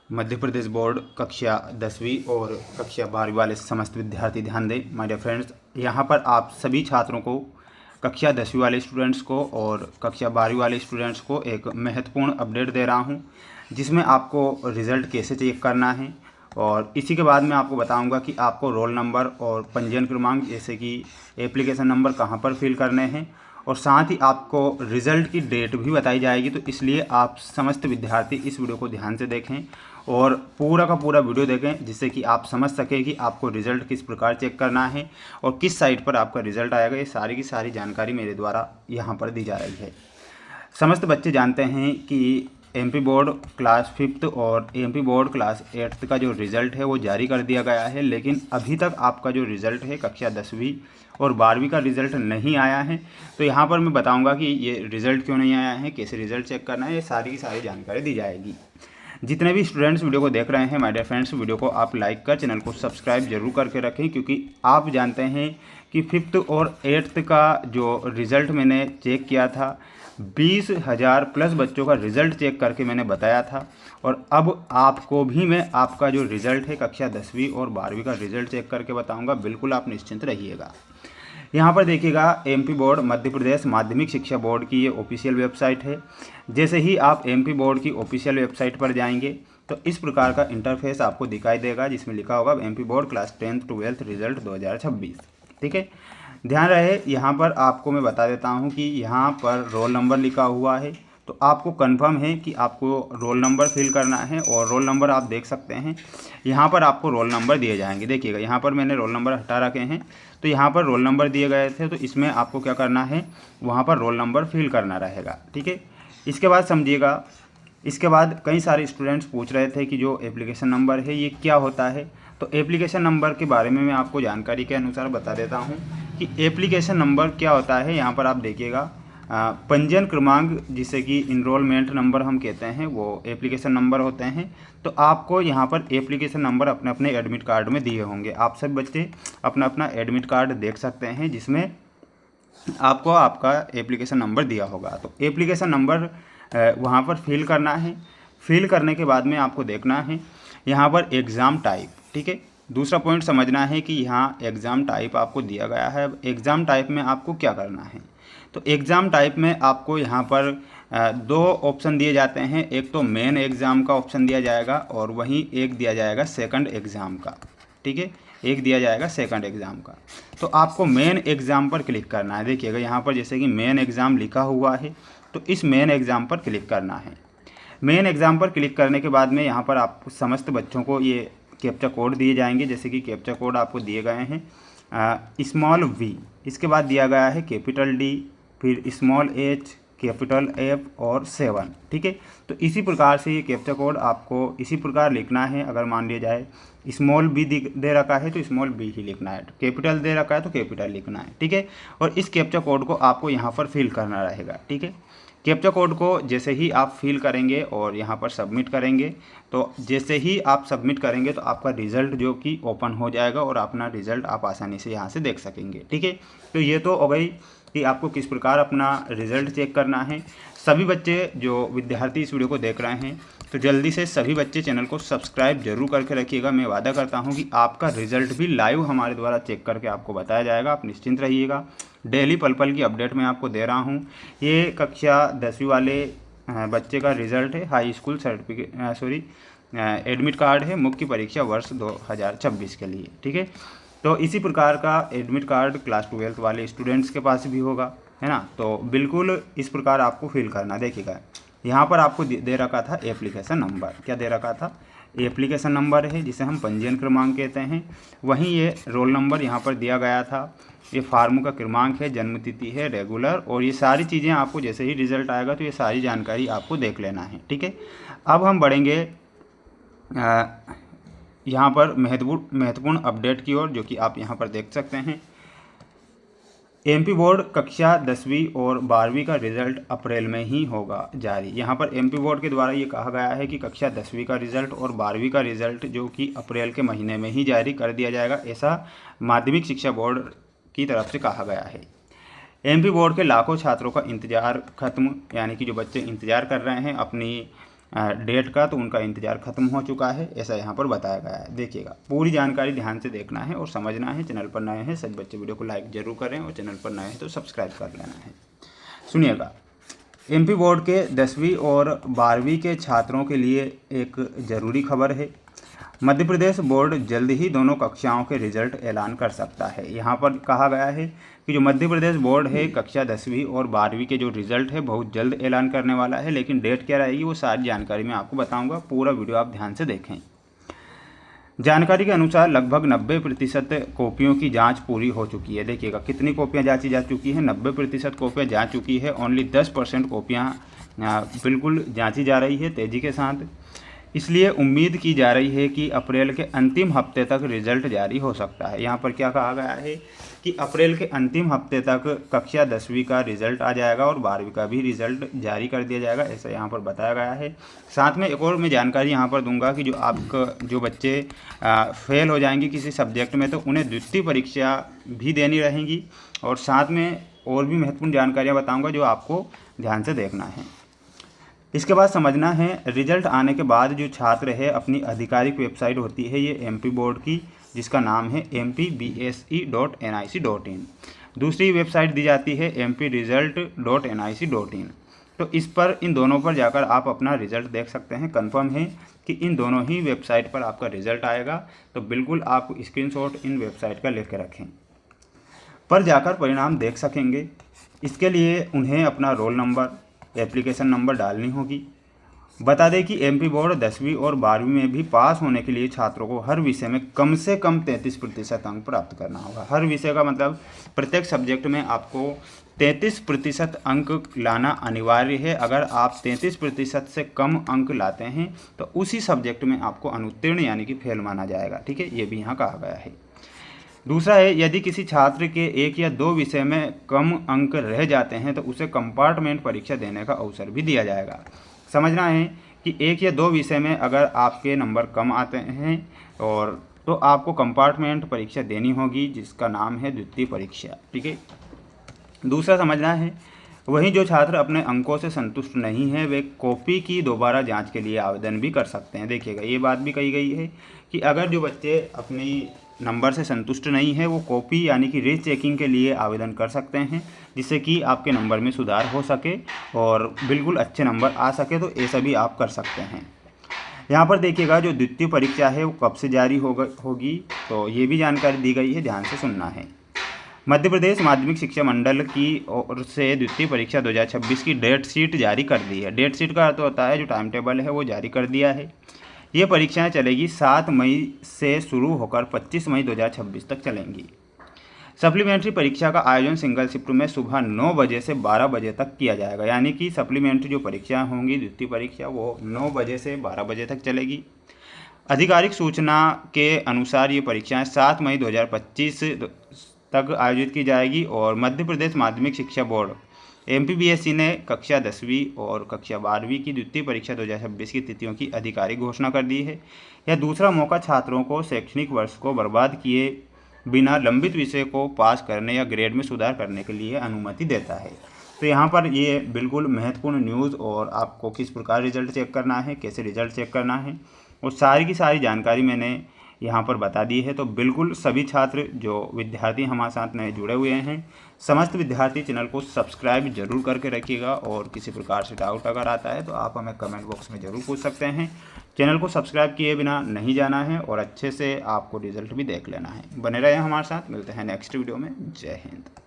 Madhya Pradesh board कक्षा 10वीं और कक्षा 12वीं वाले समस्त विद्यार्थी ध्यान दें। माय डियर फ्रेंड्स, यहाँ पर आप सभी छात्रों को, कक्षा 10वीं वाले स्टूडेंट्स को और कक्षा 12वीं वाले स्टूडेंट्स को एक महत्वपूर्ण अपडेट दे रहा हूँ, जिसमें आपको रिज़ल्ट कैसे चेक करना है और इसी के बाद मैं आपको बताऊंगा कि आपको रोल नंबर और पंजीयन क्रमांक जैसे कि एप्लीकेशन नंबर कहाँ पर फिल करने हैं, और साथ ही आपको रिज़ल्ट की डेट भी बताई जाएगी। तो इसलिए आप समस्त विद्यार्थी इस वीडियो को ध्यान से देखें और पूरा का पूरा वीडियो देखें, जिससे कि आप समझ सकें कि आपको रिज़ल्ट किस प्रकार चेक करना है और किस साइट पर आपका रिज़ल्ट आएगा। ये सारी की सारी जानकारी मेरे द्वारा यहाँ पर दी जा रही है। समस्त बच्चे जानते हैं कि एमपी बोर्ड क्लास 5th और एमपी बोर्ड क्लास 8th का जो रिज़ल्ट है वो जारी कर दिया गया है, लेकिन अभी तक आपका जो रिज़ल्ट है कक्षा 10वीं और 12वीं का रिज़ल्ट नहीं आया है। तो यहाँ पर मैं बताऊंगा कि ये रिज़ल्ट क्यों नहीं आया है, कैसे रिज़ल्ट चेक करना है, ये सारी की सारी जानकारी दी जाएगी। जितने भी स्टूडेंट्स वीडियो को देख रहे हैं माय डियर फ्रेंड्स, वीडियो को आप लाइक कर चैनल को सब्सक्राइब जरूर करके रखें, क्योंकि आप जानते हैं कि 5th और 8th का जो रिज़ल्ट मैंने चेक किया था, 20,000 प्लस बच्चों का रिज़ल्ट चेक करके मैंने बताया था। और अब आपको भी मैं आपका जो रिज़ल्ट है कक्षा 10वीं और 12वीं का रिज़ल्ट चेक करके बताऊंगा। बिल्कुल आप निश्चिंत रहिएगा। यहाँ पर देखिएगा, एमपी बोर्ड मध्य प्रदेश माध्यमिक शिक्षा बोर्ड की ये ऑफिशियल वेबसाइट है। जैसे ही आप एमपी बोर्ड की ऑफिशियल वेबसाइट पर जाएंगे तो इस प्रकार का इंटरफेस आपको दिखाई देगा, जिसमें लिखा होगा MP board class 10th 12th result 2026। ठीक है, ध्यान रहे। यहाँ पर आपको मैं बता देता हूँ कि यहाँ पर रोल नंबर लिखा हुआ है, तो आपको कंफर्म है कि आपको रोल नंबर फिल करना है। और रोल नंबर आप देख सकते हैं, यहाँ पर आपको रोल नंबर दिए जाएंगे। देखिएगा, यहाँ पर मैंने रोल नंबर हटा रखे हैं, तो यहाँ पर रोल नंबर दिए गए थे, तो इसमें आपको क्या करना है, वहाँ पर रोल नंबर फिल करना रहेगा। ठीक है, इसके बाद समझिएगा, इसके बाद कई सारे स्टूडेंट्स पूछ रहे थे कि जो एप्लीकेशन नंबर है ये क्या होता है। तो एप्लीकेशन नंबर के बारे में मैं आपको जानकारी के अनुसार बता देता हूँ कि एप्लीकेशन नंबर क्या होता है। यहाँ पर आप देखिएगा, पंजीयन क्रमांक जिसे कि इनरोलमेंट नंबर हम कहते हैं, वो एप्लीकेशन नंबर होते हैं। तो आपको यहाँ पर एप्लीकेशन नंबर अपने अपने एडमिट कार्ड में दिए होंगे। आप सब बच्चे अपना अपना एडमिट कार्ड देख सकते हैं, जिसमें आपको आपका एप्लीकेशन नंबर दिया होगा। तो एप्लीकेशन नंबर वहाँ पर फिल करना है। फिल करने के बाद में आपको देखना है यहाँ पर एग्ज़ाम टाइप। ठीक है, दूसरा पॉइंट समझना है कि यहाँ एग्ज़ाम टाइप आपको दिया गया है। एग्ज़ाम टाइप में आपको क्या करना है, तो एग्ज़ाम टाइप में आपको यहाँ पर दो ऑप्शन दिए जाते हैं। एक तो मेन एग्ज़ाम का ऑप्शन दिया जाएगा और वहीं एक दिया जाएगा सेकंड एग्ज़ाम का। ठीक है, एक दिया जाएगा सेकंड एग्ज़ाम का। तो आपको मेन एग्ज़ाम पर क्लिक करना है। देखिएगा, यहाँ पर जैसे कि मेन एग्ज़ाम लिखा हुआ है, तो इस मेन एग्ज़ाम पर क्लिक करना है। मेन एग्ज़ाम पर क्लिक करने के बाद में यहाँ पर आप समस्त बच्चों को ये कैप्चा कोड दिए जाएंगे। जैसे कि कैप्चा कोड आपको दिए गए हैं स्मॉल वी, इसके बाद दिया गया है कैपिटल डी, फिर स्मॉल एच, कैपिटल एफ और 7। ठीक है, तो इसी प्रकार से ये कैप्चा कोड आपको इसी प्रकार लिखना है। अगर मान लिया जाए स्मॉल बी दे रखा है तो स्मॉल बी ही लिखना है, कैपिटल दे रखा है तो कैपिटल लिखना है। ठीक है, और इस कैप्चा कोड को आपको यहाँ पर फिल करना रहेगा। ठीक है, कैप्चा कोड को जैसे ही आप फिल करेंगे और यहाँ पर सबमिट करेंगे, तो जैसे ही आप सबमिट करेंगे तो आपका रिज़ल्ट जो कि ओपन हो जाएगा और अपना रिज़ल्ट आप आसानी से यहाँ से देख सकेंगे। ठीक है, तो ये तो हो गई कि आपको किस प्रकार अपना रिज़ल्ट चेक करना है। सभी बच्चे जो विद्यार्थी इस वीडियो को देख रहे हैं, तो जल्दी से सभी बच्चे चैनल को सब्सक्राइब जरूर करके रखिएगा। मैं वादा करता हूं कि आपका रिज़ल्ट भी लाइव हमारे द्वारा चेक करके आपको बताया जाएगा। आप निश्चिंत रहिएगा, डेली पल पल की अपडेट मैं आपको दे रहा हूं। ये कक्षा 10वीं वाले बच्चे का रिज़ल्ट है, high school certificate admit card है मुख्य परीक्षा वर्ष 2026 के लिए। ठीक है, तो इसी प्रकार का एडमिट कार्ड क्लास 12th वाले स्टूडेंट्स के पास भी होगा, है ना। तो बिल्कुल इस प्रकार आपको फिल करना। देखिएगा, यहाँ पर आपको दे रखा था एप्लीकेशन नंबर। क्या दे रखा था, एप्लीकेशन नंबर है जिसे हम पंजीयन क्रमांक कहते हैं। वहीं ये रोल नंबर यहाँ पर दिया गया था, ये फार्म का क्रमांक है, जन्म तिथि है, रेगुलर, और ये सारी चीज़ें आपको जैसे ही रिजल्ट आएगा तो ये सारी जानकारी आपको देख लेना है। ठीक है, अब हम बढ़ेंगे यहाँ पर महत्वपूर्ण अपडेट की ओर, जो कि आप यहाँ पर देख सकते हैं। एमपी बोर्ड कक्षा 10वीं और 12वीं का रिज़ल्ट अप्रैल में ही होगा जारी। यहाँ पर एमपी बोर्ड के द्वारा ये कहा गया है कि कक्षा 10वीं का रिज़ल्ट और 12वीं का रिज़ल्ट जो कि अप्रैल के महीने में ही जारी कर दिया जाएगा, ऐसा माध्यमिक शिक्षा बोर्ड की तरफ से कहा गया है। एमपी बोर्ड के लाखों छात्रों का इंतज़ार खत्म, यानी कि जो बच्चे इंतज़ार कर रहे हैं अपनी डेट का, तो उनका इंतज़ार खत्म हो चुका है, ऐसा यहाँ पर बताया गया है। देखिएगा, पूरी जानकारी ध्यान से देखना है और समझना है। चैनल पर नए हैं सभी बच्चे वीडियो को लाइक जरूर करें और चैनल पर नए हैं तो सब्सक्राइब कर लेना है। सुनिएगा, एमपी बोर्ड के 10वीं और 12वीं के छात्रों के लिए एक ज़रूरी खबर है। मध्य प्रदेश बोर्ड जल्द ही दोनों कक्षाओं के रिजल्ट ऐलान कर सकता है। यहाँ पर कहा गया है कि जो मध्य प्रदेश बोर्ड है कक्षा 10वीं और 12वीं के जो रिजल्ट है बहुत जल्द ऐलान करने वाला है, लेकिन डेट क्या रहेगी वो सारी जानकारी मैं आपको बताऊंगा। पूरा वीडियो आप ध्यान से देखें। जानकारी के अनुसार लगभग 90% कॉपियों की जांच पूरी हो चुकी है। देखिएगा, कितनी कॉपियां जांची जा चुकी हैं, 90% कॉपियां जा चुकी है। ओनली 10% कॉपियां बिल्कुल जांची जा रही है तेज़ी के साथ। इसलिए उम्मीद की जा रही है कि अप्रैल के अंतिम हफ्ते तक रिजल्ट जारी हो सकता है। यहाँ पर क्या कहा गया है कि अप्रैल के अंतिम हफ्ते तक कक्षा 10वीं का रिजल्ट आ जाएगा और 12वीं का भी रिजल्ट जारी कर दिया जाएगा, ऐसा यहाँ पर बताया गया है। साथ में एक और मैं जानकारी यहाँ पर दूंगा कि जो बच्चे फेल हो जाएंगे किसी सब्जेक्ट में तो उन्हें द्वितीय परीक्षा भी देनी रहेंगी, और साथ में और भी महत्वपूर्ण जानकारियाँ बताऊँगा जो आपको ध्यान से देखना है। इसके बाद समझना है, रिजल्ट आने के बाद जो छात्र है अपनी आधिकारिक वेबसाइट होती है ये एमपी बोर्ड की, जिसका नाम है mpbse.nic.in। दूसरी वेबसाइट दी जाती है mpresult.nic.in। तो इस पर, इन दोनों पर जाकर आप अपना रिजल्ट देख सकते हैं। कंफर्म है कि इन दोनों ही वेबसाइट पर आपका रिजल्ट आएगा, तो बिल्कुल आप स्क्रीनशॉट इन वेबसाइट का लेकर रखें, पर जाकर परिणाम देख सकेंगे। इसके लिए उन्हें अपना रोल नंबर, एप्लीकेशन नंबर डालनी होगी। बता दें कि एमपी बोर्ड 10वीं और 12वीं में भी पास होने के लिए छात्रों को हर विषय में कम से कम 33% अंक प्राप्त करना होगा। हर विषय का मतलब प्रत्येक सब्जेक्ट में आपको 33% अंक लाना अनिवार्य है। अगर आप 33% से कम अंक लाते हैं तो उसी सब्जेक्ट में आपको अनुत्तीर्ण यानी कि फेल माना जाएगा। ठीक है, ये भी यहाँ कहा गया है। दूसरा है, यदि किसी छात्र के 1 या 2 विषय में कम अंक रह जाते हैं तो उसे कंपार्टमेंट परीक्षा देने का अवसर भी दिया जाएगा। समझना है कि 1 या 2 विषय में अगर आपके नंबर कम आते हैं और तो आपको कंपार्टमेंट परीक्षा देनी होगी, जिसका नाम है द्वितीय परीक्षा। ठीक है। दूसरा समझना है, वहीं जो छात्र अपने अंकों से संतुष्ट नहीं है वे कॉपी की दोबारा जांच के लिए आवेदन भी कर सकते हैं। देखिएगा, ये बात भी कही गई है कि अगर जो बच्चे अपनी नंबर से संतुष्ट नहीं है वो कॉपी यानी कि रीचेकिंग के लिए आवेदन कर सकते हैं, जिससे कि आपके नंबर में सुधार हो सके और बिल्कुल अच्छे नंबर आ सके, तो ऐसा भी आप कर सकते हैं। यहाँ पर देखिएगा, जो द्वितीय परीक्षा है वो कब से जारी होगी, तो ये भी जानकारी दी गई है, ध्यान से सुनना है। मध्य प्रदेश माध्यमिक शिक्षा मंडल की ओर से द्वितीय परीक्षा 2026 की डेट शीट जारी कर दी है। डेट शीट का अर्थ होता है जो टाइम टेबल है वो जारी कर दिया है। ये परीक्षाएं चलेगी 7 मई से शुरू होकर 25 मई 2026 तक चलेंगी। सप्लीमेंट्री परीक्षा का आयोजन सिंगल शिफ्ट में सुबह 9 बजे से 12 बजे तक किया जाएगा, यानी कि सप्लीमेंट्री जो परीक्षाएं होंगी द्वितीय परीक्षा वो 9 बजे से 12 बजे तक चलेगी। आधिकारिक सूचना के अनुसार ये परीक्षाएं 7 मई 2025 तक आयोजित की जाएगी और मध्य प्रदेश माध्यमिक शिक्षा बोर्ड एमपीबीएसई ने कक्षा 10वीं और कक्षा 12वीं की द्वितीय परीक्षा 2026 की तिथियों की आधिकारिक घोषणा कर दी है। यह दूसरा मौका छात्रों को शैक्षणिक वर्ष को बर्बाद किए बिना लंबित विषय को पास करने या ग्रेड में सुधार करने के लिए अनुमति देता है। तो यहाँ पर ये बिल्कुल महत्वपूर्ण न्यूज़, और आपको किस प्रकार रिजल्ट चेक करना है, कैसे रिजल्ट चेक करना है, और सारी की सारी जानकारी मैंने यहाँ पर बता दी है। तो बिल्कुल सभी छात्र जो विद्यार्थी हमारे साथ नए जुड़े हुए हैं, समस्त विद्यार्थी चैनल को सब्सक्राइब जरूर करके रखिएगा, और किसी प्रकार से डाउट अगर आता है तो आप हमें कमेंट बॉक्स में ज़रूर पूछ सकते हैं। चैनल को सब्सक्राइब किए बिना नहीं जाना है और अच्छे से आपको रिजल्ट भी देख लेना है। बने रहें हमारे साथ, मिलते हैं नेक्स्ट वीडियो में। जय हिंद।